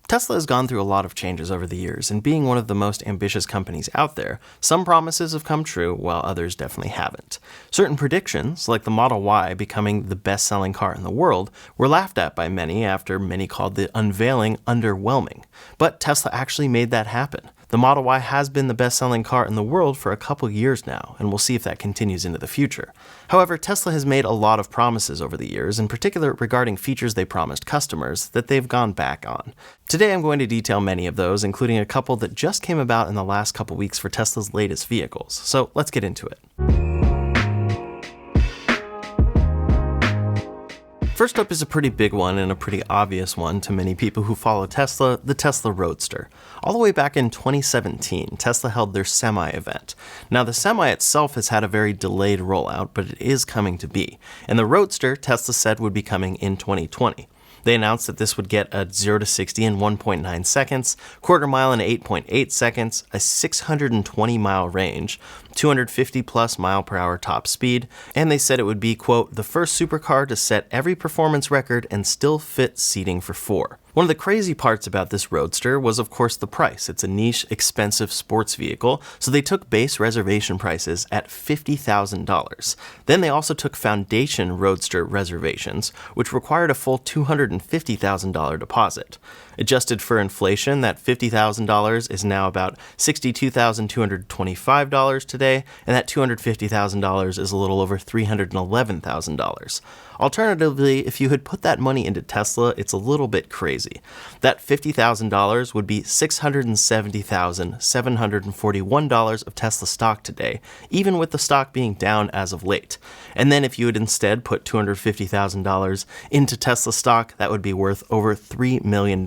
Tesla has gone through a lot of changes over the years, and being one of the most ambitious companies out there, some promises have come true while others definitely haven't. Certain predictions, like the Model Y becoming the best-selling car in the world, were laughed at by many after many called the unveiling underwhelming. But Tesla actually made that happen. The Model Y has been the best-selling car in the world for a couple years now, and we'll see if that continues into the future. However, Tesla has made a lot of promises over the years, in particular regarding features they promised customers that they've gone back on. Today I'm going to detail many of those, including a couple that just came about in the last couple weeks for Tesla's latest vehicles. So let's get into it. First up is a pretty big one and a pretty obvious one to many people who follow Tesla, the Tesla Roadster. All the way back in 2017, Tesla held their Semi event. Now the Semi itself has had a very delayed rollout, but it is coming to be. And the Roadster, Tesla said, would be coming in 2020. They announced that this would get a 0 to 60 in 1.9 seconds, quarter mile in 8.8 seconds, a 620 mile range, 250 plus mile per hour top speed, and they said it would be, quote, the first supercar to set every performance record and still fit seating for 4. One of the crazy parts about this Roadster was, of course, the price. It's a niche, expensive sports vehicle, so they took base reservation prices at $50,000. Then they also took foundation Roadster reservations, which required a full $250,000 deposit. Adjusted for inflation, that $50,000 is now about $62,225 today, and that $250,000 is a little over $311,000. Alternatively, if you had put that money into Tesla, it's a little bit crazy. That $50,000 would be $670,741 of Tesla stock today, even with the stock being down as of late. And then if you had instead put $250,000 into Tesla stock, that would be worth over $3 million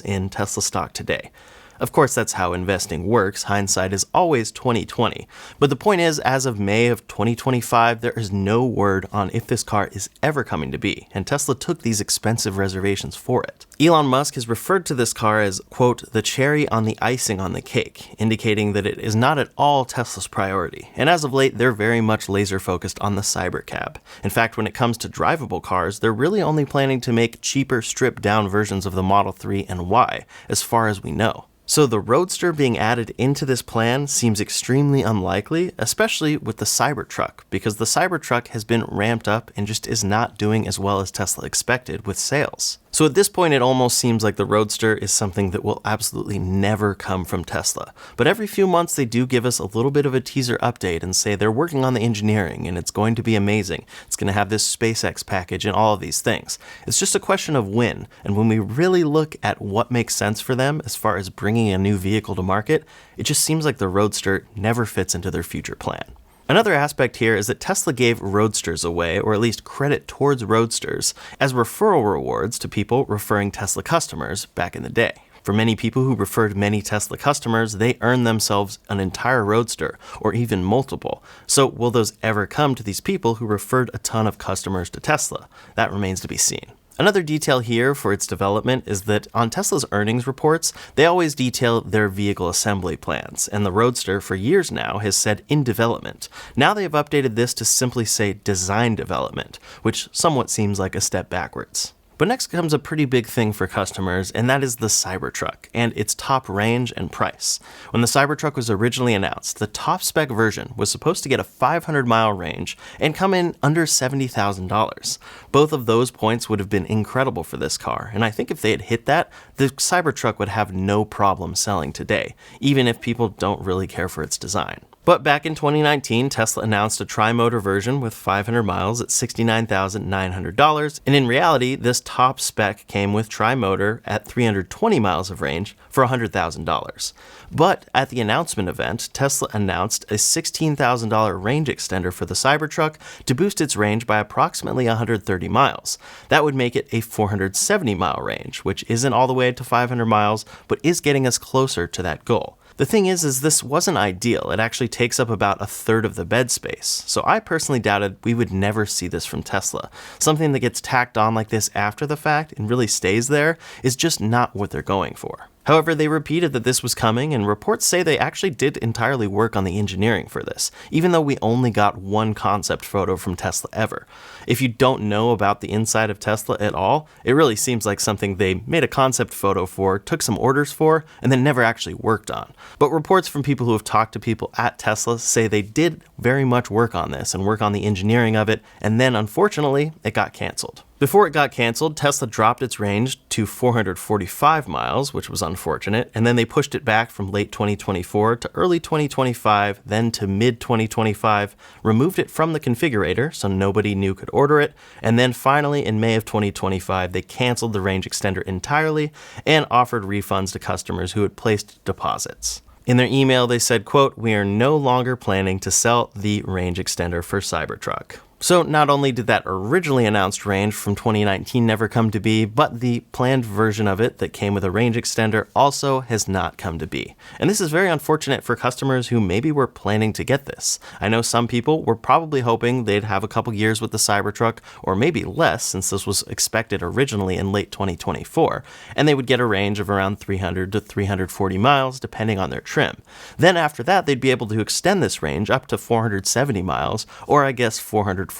in Tesla stock today. Of course, that's how investing works. Hindsight is always 20/20. But the point is, as of May of 2025, there is no word on if this car is ever coming to be, and Tesla took these expensive reservations for it. Elon Musk has referred to this car as, quote, the cherry on the icing on the cake, indicating that it is not at all Tesla's priority. And as of late, they're very much laser-focused on the Cybercab. In fact, when it comes to drivable cars, they're really only planning to make cheaper, stripped-down versions of the Model 3 and Y, as far as we know. So the Roadster being added into this plan seems extremely unlikely, especially with the Cybertruck, because the Cybertruck has been ramped up and just is not doing as well as Tesla expected with sales. So at this point, it almost seems like the Roadster is something that will absolutely never come from Tesla. But every few months, they do give us a little bit of a teaser update and say they're working on the engineering and it's going to be amazing. It's going to have this SpaceX package and all of these things. It's just a question of when. And when we really look at what makes sense for them as far as bringing a new vehicle to market, it just seems like the Roadster never fits into their future plan. Another aspect here is that Tesla gave Roadsters away, or at least credit towards Roadsters, as referral rewards to people referring Tesla customers back in the day. For many people who referred many Tesla customers, they earned themselves an entire Roadster, or even multiple. So will those ever come to these people who referred a ton of customers to Tesla? That remains to be seen. Another detail here for its development is that on Tesla's earnings reports, they always detail their vehicle assembly plans, and the Roadster for years now has said in development. Now they have updated this to simply say design development, which somewhat seems like a step backwards. But next comes a pretty big thing for customers, and that is the Cybertruck and its top range and price. When the Cybertruck was originally announced, the top spec version was supposed to get a 500-mile range and come in under $70,000. Both of those points would have been incredible for this car, and I think if they had hit that, the Cybertruck would have no problem selling today, even if people don't really care for its design. But back in 2019, Tesla announced a tri-motor version with 500 miles at $69,900, and in reality, this top spec came with tri-motor at 320 miles of range for $100,000. But at the announcement event, Tesla announced a $16,000 range extender for the Cybertruck to boost its range by approximately 130 miles. That would make it a 470-mile range, which isn't all the way to 500 miles, but is getting us closer to that goal. The thing is this wasn't ideal. It actually takes up about a third of the bed space. So I personally doubted we would never see this from Tesla. Something that gets tacked on like this after the fact and really stays there is just not what they're going for. However, they repeated that this was coming, and reports say they actually did entirely work on the engineering for this, even though we only got one concept photo from Tesla ever. If you don't know about the inside of Tesla at all, it really seems like something they made a concept photo for, took some orders for, and then never actually worked on. But reports from people who have talked to people at Tesla say they did very much work on this and work on the engineering of it, and then unfortunately, it got canceled. Before it got canceled, Tesla dropped its range to 445 miles, which was unfortunate, and then they pushed it back from late 2024 to early 2025, then to mid-2025, removed it from the configurator so nobody new could order it, and then finally in May of 2025, they canceled the range extender entirely and offered refunds to customers who had placed deposits. In their email, they said, quote, "We are no longer planning to sell the range extender for Cybertruck." So not only did that originally announced range from 2019 never come to be, but the planned version of it that came with a range extender also has not come to be. And this is very unfortunate for customers who maybe were planning to get this. I know some people were probably hoping they'd have a couple years with the Cybertruck, or maybe less since this was expected originally in late 2024, and they would get a range of around 300 to 340 miles depending on their trim. Then after that, they'd be able to extend this range up to 470 miles, or I guess 445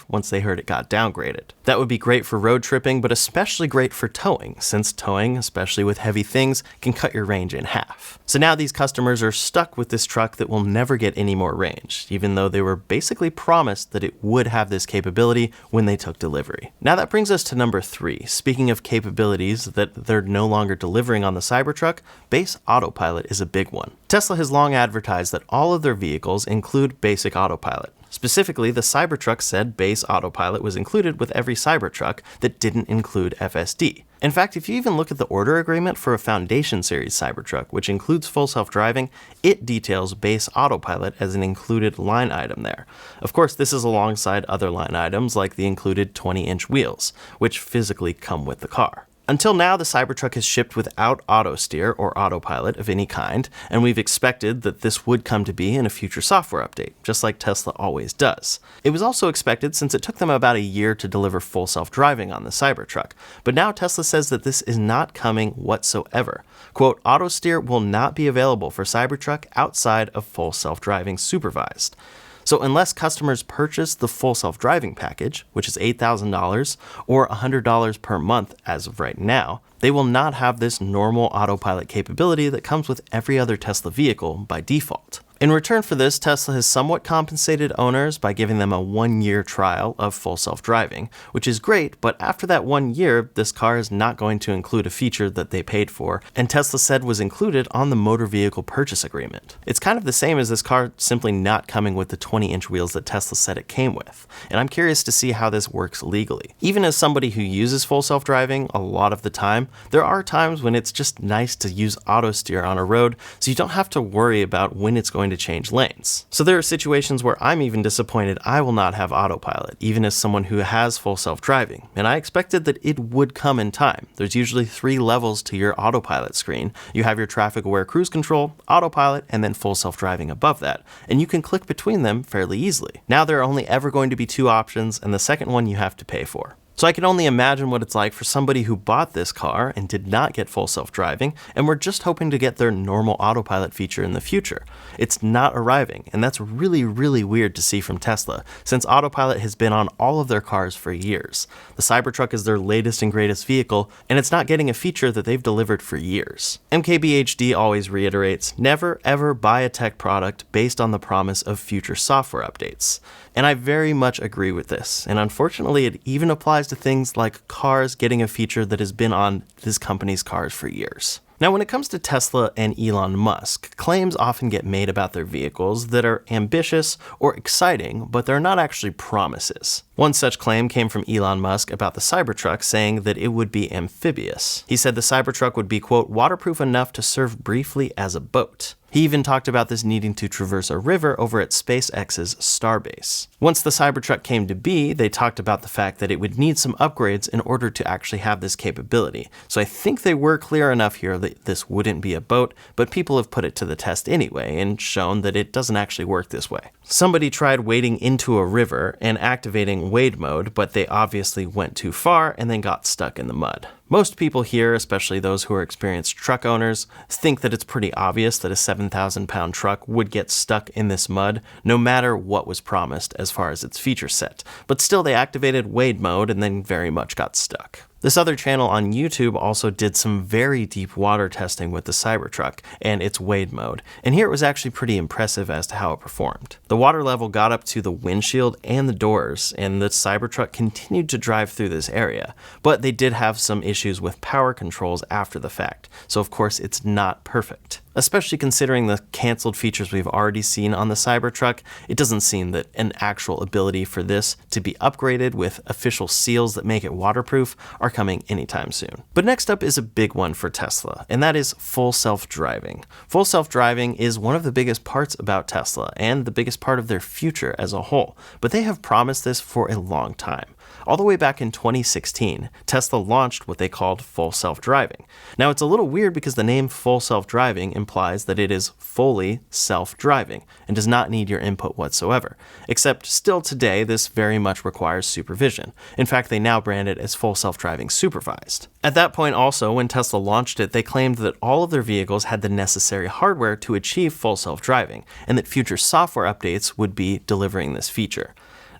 once they heard it got downgraded. That would be great for road tripping, but especially great for towing, since towing, especially with heavy things, can cut your range in half. So now these customers are stuck with this truck that will never get any more range, even though they were basically promised that it would have this capability when they took delivery. Now that brings us to number 3. Speaking of capabilities that they're no longer delivering on the Cybertruck, base autopilot is a big one. Tesla has long advertised that all of their vehicles include basic autopilot. Specifically, the Cybertruck said base autopilot was included with every Cybertruck that didn't include FSD. In fact, if you even look at the order agreement for a Foundation Series Cybertruck, which includes full self-driving, it details base autopilot as an included line item there. Of course, this is alongside other line items like the included 20-inch wheels, which physically come with the car. Until now, the Cybertruck has shipped without auto steer or autopilot of any kind, and we've expected that this would come to be in a future software update, just like Tesla always does. It was also expected since it took them about a year to deliver full self-driving on the Cybertruck, but now Tesla says that this is not coming whatsoever. Quote, "Auto steer will not be available for Cybertruck outside of full self-driving supervised." So unless customers purchase the full self-driving package, which is $8,000 or $100 per month as of right now, they will not have this normal autopilot capability that comes with every other Tesla vehicle by default. In return for this, Tesla has somewhat compensated owners by giving them a 1-year trial of full self-driving, which is great, but after that 1 year, this car is not going to include a feature that they paid for, and Tesla said was included on the motor vehicle purchase agreement. It's kind of the same as this car simply not coming with the 20-inch wheels that Tesla said it came with, and I'm curious to see how this works legally. Even as somebody who uses full self-driving a lot of the time, there are times when it's just nice to use auto steer on a road, so you don't have to worry about when it's going to change lanes. So there are situations where I'm even disappointed I will not have autopilot, even as someone who has full self-driving, and I expected that it would come in time. There's usually 3 levels to your autopilot screen. You have your traffic-aware cruise control, autopilot, and then full self-driving above that, and you can click between them fairly easily. Now there are only ever going to be 2 options, and the second one you have to pay for. So I can only imagine what it's like for somebody who bought this car and did not get full self-driving and were just hoping to get their normal autopilot feature in the future. It's not arriving, and that's really, really weird to see from Tesla, since autopilot has been on all of their cars for years. The Cybertruck is their latest and greatest vehicle, and it's not getting a feature that they've delivered for years. MKBHD always reiterates, never ever buy a tech product based on the promise of future software updates. And I very much agree with this, and unfortunately it even applies to things like cars getting a feature that has been on this company's cars for years. Now, when it comes to Tesla and Elon Musk, claims often get made about their vehicles that are ambitious or exciting, but they're not actually promises. One such claim came from Elon Musk about the Cybertruck, saying that it would be amphibious. He said the Cybertruck would be, quote, "waterproof enough to serve briefly as a boat." He even talked about this needing to traverse a river over at SpaceX's Starbase. Once the Cybertruck came to be, they talked about the fact that it would need some upgrades in order to actually have this capability. So I think they were clear enough here that that this wouldn't be a boat, but people have put it to the test anyway and shown that it doesn't actually work this way. Somebody tried wading into a river and activating wade mode, but they obviously went too far and then got stuck in the mud. Most people here, especially those who are experienced truck owners, think that it's pretty obvious that a 7,000-pound truck would get stuck in this mud no matter what was promised as far as its feature set. But still, they activated wade mode and then very much got stuck. This other channel on YouTube also did some very deep water testing with the Cybertruck and its wade mode, and here it was actually pretty impressive as to how it performed. The water level got up to the windshield and the doors, and the Cybertruck continued to drive through this area, but they did have some issues with power controls after the fact, so of course it's not perfect. Especially considering the canceled features we've already seen on the Cybertruck, it doesn't seem that an actual ability for this to be upgraded with official seals that make it waterproof are coming anytime soon. But next up is a big one for Tesla, and that is full self-driving. Full self-driving is one of the biggest parts about Tesla and the biggest part of their future as a whole, but they have promised this for a long time. All the way back in 2016, Tesla launched what they called full self-driving. Now, it's a little weird because the name full self-driving implies that it is fully self-driving and does not need your input whatsoever, except still today, this very much requires supervision. In fact, they now brand it as full self-driving supervised. At that point also, when Tesla launched it, they claimed that all of their vehicles had the necessary hardware to achieve full self-driving, and that future software updates would be delivering this feature.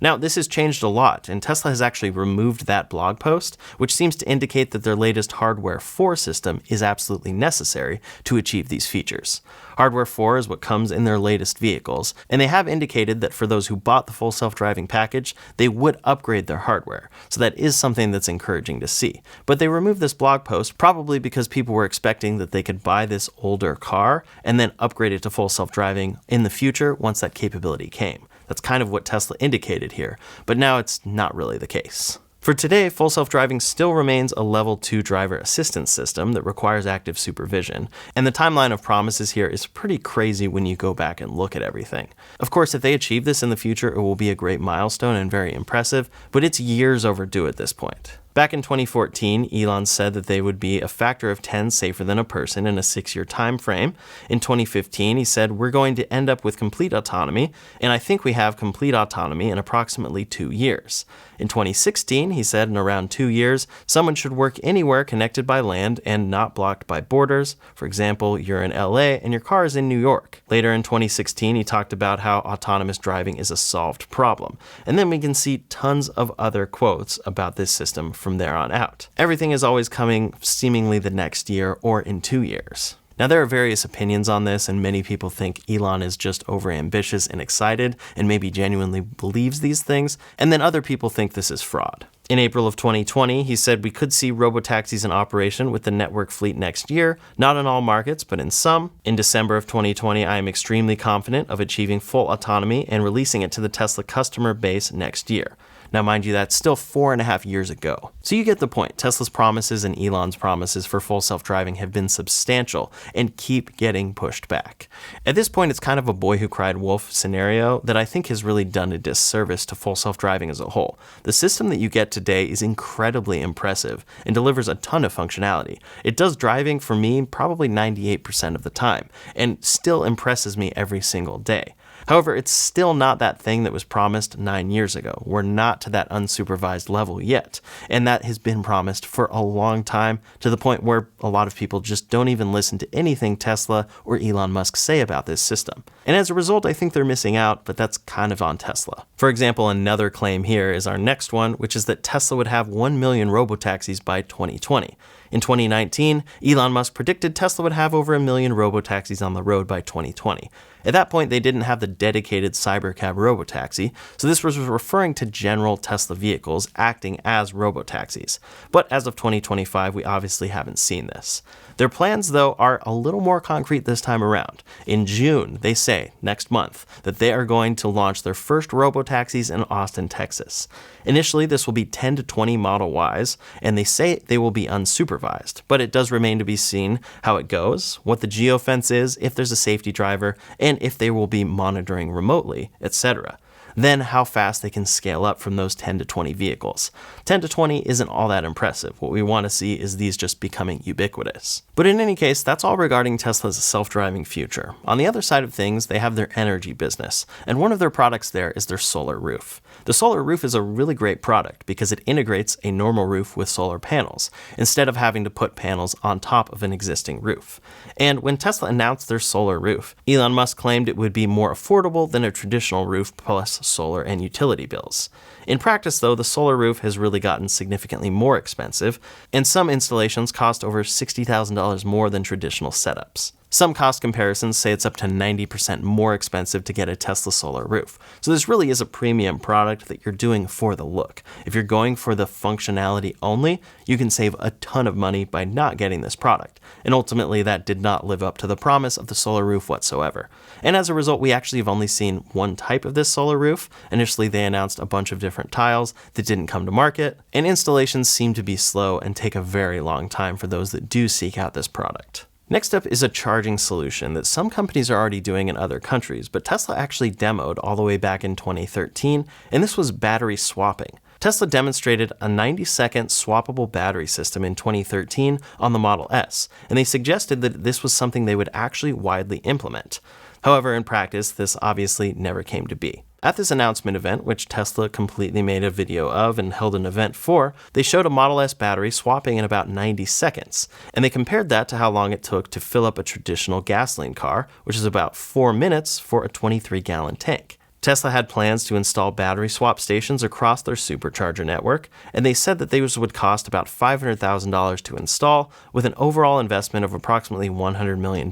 Now, this has changed a lot, and Tesla has actually removed that blog post, which seems to indicate that their latest Hardware 4 system is absolutely necessary to achieve these features. Hardware 4 is what comes in their latest vehicles, and they have indicated that for those who bought the full self-driving package, they would upgrade their hardware, so that is something that's encouraging to see. But they removed this blog post probably because people were expecting that they could buy this older car and then upgrade it to full self-driving in the future once that capability came. That's kind of what Tesla indicated here, but now it's not really the case. For today, full self-driving still remains a level 2 driver assistance system that requires active supervision, and the timeline of promises here is pretty crazy when you go back and look at everything. Of course, if they achieve this in the future, it will be a great milestone and very impressive, but it's years overdue at this point. Back in 2014, Elon said that they would be a factor of 10 safer than a person in a 6-year time frame. In 2015, he said, "We're going to end up with complete autonomy, and I think we have complete autonomy in approximately 2 years." In 2016, he said in around 2 years, someone should work anywhere connected by land and not blocked by borders. For example, you're in LA and your car is in New York. Later in 2016, he talked about how autonomous driving is a solved problem. And then we can see tons of other quotes about this system from there on out. Everything is always coming seemingly the next year or in 2 years. Now, there are various opinions on this, and many people think Elon is just overambitious and excited and maybe genuinely believes these things, and then other people think this is fraud. In April of 2020, he said we could see robotaxis in operation with the network fleet next year, not in all markets, but in some. In December of 2020, I am extremely confident of achieving full autonomy and releasing it to the Tesla customer base next year. Now, mind you, that's still 4.5 years ago. So you get the point. Tesla's promises and Elon's promises for full self-driving have been substantial and keep getting pushed back. At this point, it's kind of a boy who cried wolf scenario that I think has really done a disservice to full self-driving as a whole. The system that you get today is incredibly impressive and delivers a ton of functionality. It does driving for me probably 98% of the time and still impresses me every single day. However, it's still not that thing that was promised 9 years ago. We're not to that unsupervised level yet, and that has been promised for a long time, to the point where a lot of people just don't even listen to anything Tesla or Elon Musk say about this system. And as a result, I think they're missing out, but that's kind of on Tesla. For example, another claim here is our next one, which is that Tesla would have 1 million robotaxis by 2020. In 2019, Elon Musk predicted Tesla would have over 1 million robotaxis on the road by 2020. At that point, they didn't have the dedicated Cybercab robotaxi, so this was referring to general Tesla vehicles acting as robotaxis. But as of 2025, we obviously haven't seen this. Their plans, though, are a little more concrete this time around. In June, they say, next month, that they are going to launch their first robotaxis in Austin, Texas. Initially, this will be 10 to 20 Model Ys, and they say they will be unsupervised, but it does remain to be seen how it goes, what the geofence is, if there's a safety driver, and if they will be monitoring remotely, etc. then how fast they can scale up from those 10 to 20 vehicles. 10 to 20 isn't all that impressive. What we want to see is these just becoming ubiquitous. But in any case, that's all regarding Tesla's self-driving future. On the other side of things, they have their energy business, and one of their products there is their solar roof. The solar roof is a really great product because it integrates a normal roof with solar panels, instead of having to put panels on top of an existing roof. And when Tesla announced their solar roof, Elon Musk claimed it would be more affordable than a traditional roof plus solar and utility bills. In practice, though, the solar roof has really gotten significantly more expensive, and some installations cost over $60,000 more than traditional setups. Some cost comparisons say it's up to 90% more expensive to get a Tesla solar roof. So this really is a premium product that you're doing for the look. If you're going for the functionality only, you can save a ton of money by not getting this product. And ultimately, that did not live up to the promise of the solar roof whatsoever. And as a result, we actually have only seen one type of this solar roof. Initially, they announced a bunch of different tiles that didn't come to market, and installations seem to be slow and take a very long time for those that do seek out this product. Next up is a charging solution that some companies are already doing in other countries, but Tesla actually demoed all the way back in 2013, and this was battery swapping. Tesla demonstrated a 90-second swappable battery system in 2013 on the Model S, and they suggested that this was something they would actually widely implement. However, in practice, this obviously never came to be. At this announcement event, which Tesla completely made a video of and held an event for, they showed a Model S battery swapping in about 90 seconds, and they compared that to how long it took to fill up a traditional gasoline car, which is about 4 minutes for a 23-gallon tank. Tesla had plans to install battery swap stations across their supercharger network, and they said that these would cost about $500,000 to install, with an overall investment of approximately $100 million.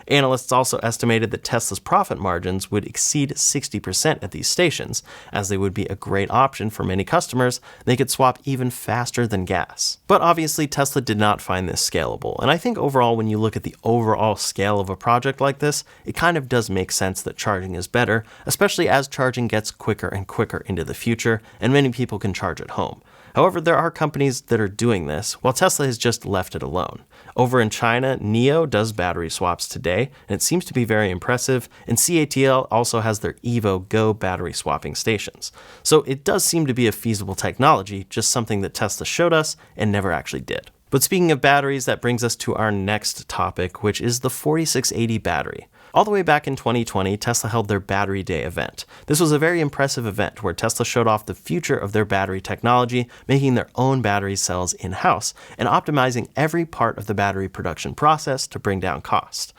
Analysts also estimated that Tesla's profit margins would exceed 60% at these stations, as they would be a great option for many customers. They could swap even faster than gas. But obviously, Tesla did not find this scalable, and I think overall, when you look at the overall scale of a project like this, it kind of does make sense that charging is better, especially as charging gets quicker and quicker into the future, and many people can charge at home. However, there are companies that are doing this, while Tesla has just left it alone. Over in China, NIO does battery swaps today, and it seems to be very impressive, and CATL also has their Evo Go battery swapping stations. So it does seem to be a feasible technology, just something that Tesla showed us and never actually did. But speaking of batteries, that brings us to our next topic, which is the 4680 battery. All the way back in 2020, Tesla held their Battery Day event. This was a very impressive event where Tesla showed off the future of their battery technology, making their own battery cells in-house and optimizing every part of the battery production process to bring down cost.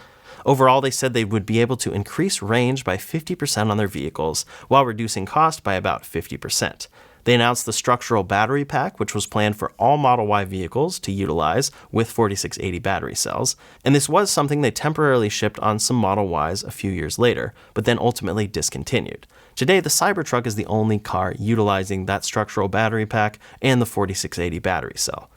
Overall, they said they would be able to increase range by 50% on their vehicles while reducing cost by about 50%. They announced the structural battery pack, which was planned for all Model Y vehicles to utilize with 4680 battery cells, and this was something they temporarily shipped on some Model Ys a few years later, but then ultimately discontinued. Today, the Cybertruck is the only car utilizing that structural battery pack and the 4680 battery cell.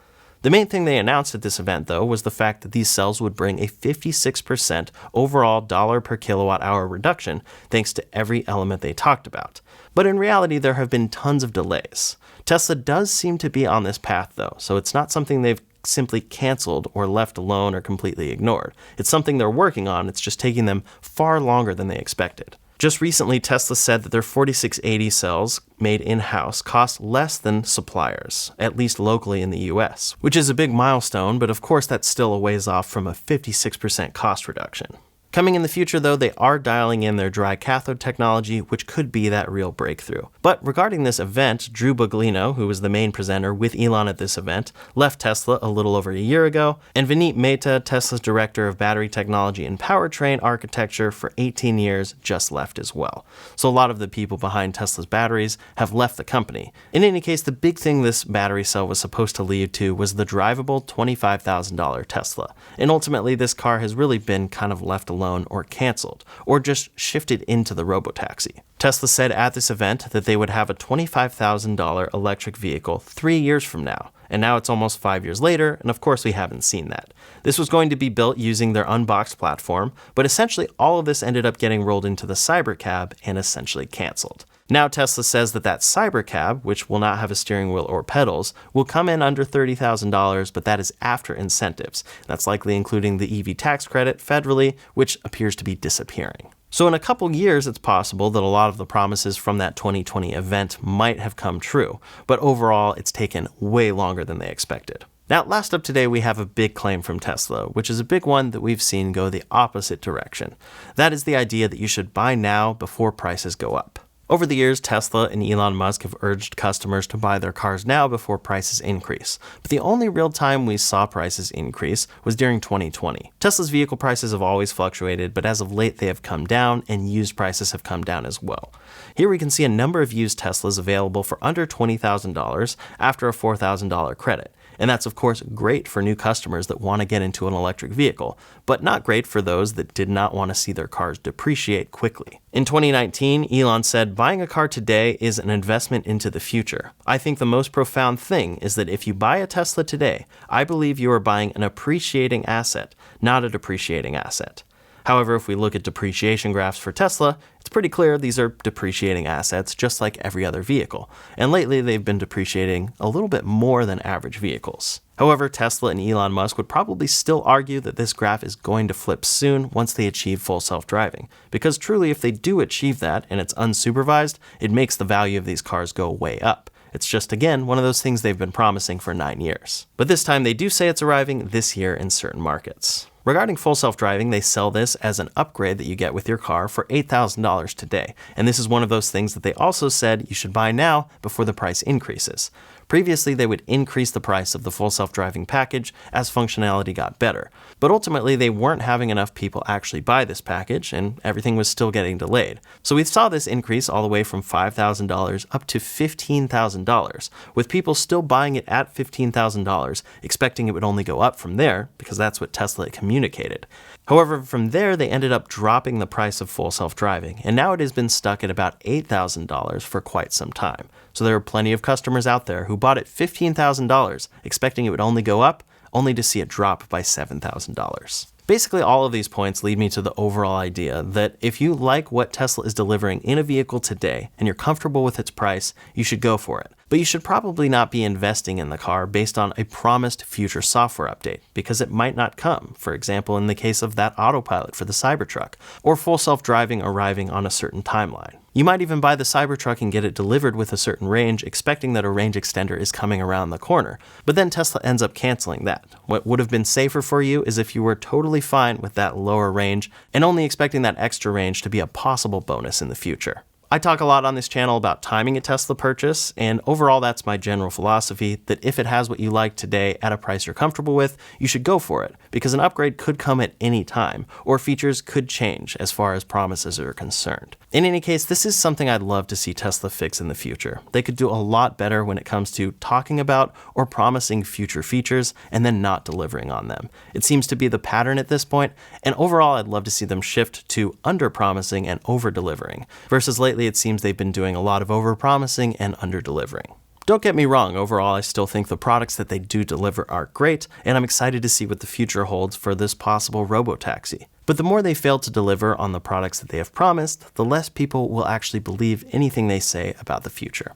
The main thing they announced at this event, though, was the fact that these cells would bring a 56% overall dollar per kilowatt hour reduction thanks to every element they talked about. But in reality, there have been tons of delays. Tesla does seem to be on this path, though, so it's not something they've simply canceled or left alone or completely ignored. It's something they're working on, it's just taking them far longer than they expected. Just recently, Tesla said that their 4680 cells made in-house cost less than suppliers, at least locally in the US, which is a big milestone, but of course that's still a ways off from a 56% cost reduction. Coming in the future, though, they are dialing in their dry cathode technology, which could be that real breakthrough. But regarding this event, Drew Buglino, who was the main presenter with Elon at this event, left Tesla a little over a year ago, and Vineet Mehta, Tesla's director of battery technology and powertrain architecture for 18 years, just left as well. So a lot of the people behind Tesla's batteries have left the company. In any case, the big thing this battery cell was supposed to lead to was the drivable $25,000 Tesla. And ultimately, this car has really been kind of left alone or canceled, or just shifted into the robotaxi. Tesla said at this event that they would have a $25,000 electric vehicle 3 years from now, and now it's almost 5 years later, and of course we haven't seen that. This was going to be built using their unboxed platform, but essentially all of this ended up getting rolled into the Cybercab and essentially canceled. Now Tesla says that Cybercab, which will not have a steering wheel or pedals, will come in under $30,000, but that is after incentives. That's likely including the EV tax credit federally, which appears to be disappearing. So in a couple years, it's possible that a lot of the promises from that 2020 event might have come true, but overall, it's taken way longer than they expected. Now, last up today, we have a big claim from Tesla, which is a big one that we've seen go the opposite direction. That is the idea that you should buy now before prices go up. Over the years, Tesla and Elon Musk have urged customers to buy their cars now before prices increase. But the only real time we saw prices increase was during 2020. Tesla's vehicle prices have always fluctuated, but as of late they have come down, and used prices have come down as well. Here we can see a number of used Teslas available for under $20,000 after a $4,000 credit. And that's of course great for new customers that want to get into an electric vehicle, but not great for those that did not want to see their cars depreciate quickly. In 2019, Elon said, "Buying a car today is an investment into the future. I think the most profound thing is that if you buy a Tesla today, I believe you are buying an appreciating asset, not a depreciating asset." However, if we look at depreciation graphs for Tesla, it's pretty clear these are depreciating assets just like every other vehicle, and lately they've been depreciating a little bit more than average vehicles. However, Tesla and Elon Musk would probably still argue that this graph is going to flip soon once they achieve full self-driving, because truly if they do achieve that and it's unsupervised, it makes the value of these cars go way up. It's just, again, one of those things they've been promising for 9 years. But this time they do say it's arriving this year in certain markets. Regarding full self-driving, they sell this as an upgrade that you get with your car for $8,000 today. And this is one of those things that they also said you should buy now before the price increases. Previously, they would increase the price of the full self-driving package as functionality got better. But ultimately, they weren't having enough people actually buy this package, and everything was still getting delayed. So we saw this increase all the way from $5,000 up to $15,000, with people still buying it at $15,000, expecting it would only go up from there, because that's what Tesla communicated. However, from there, they ended up dropping the price of full self-driving, and now it has been stuck at about $8,000 for quite some time. So there are plenty of customers out there who bought it $15,000, expecting it would only go up, only to see it drop by $7,000. Basically, all of these points lead me to the overall idea that if you like what Tesla is delivering in a vehicle today and you're comfortable with its price, you should go for it. But you should probably not be investing in the car based on a promised future software update, because it might not come, for example in the case of that autopilot for the Cybertruck, or full self-driving arriving on a certain timeline. You might even buy the Cybertruck and get it delivered with a certain range, expecting that a range extender is coming around the corner, but then Tesla ends up canceling that. What would have been safer for you is if you were totally fine with that lower range and only expecting that extra range to be a possible bonus in the future. I talk a lot on this channel about timing a Tesla purchase, and overall that's my general philosophy, that if it has what you like today at a price you're comfortable with, you should go for it, because an upgrade could come at any time, or features could change as far as promises are concerned. In any case, this is something I'd love to see Tesla fix in the future. They could do a lot better when it comes to talking about or promising future features and then not delivering on them. It seems to be the pattern at this point, and overall I'd love to see them shift to under-promising and over-delivering, versus lately it seems they've been doing a lot of over-promising and under-delivering. Don't get me wrong, overall I still think the products that they do deliver are great, and I'm excited to see what the future holds for this possible robotaxi. But the more they fail to deliver on the products that they have promised, the less people will actually believe anything they say about the future.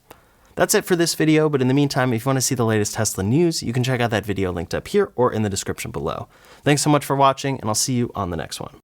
That's it for this video, but in the meantime, if you want to see the latest Tesla news, you can check out that video linked up here or in the description below. Thanks so much for watching, and I'll see you on the next one.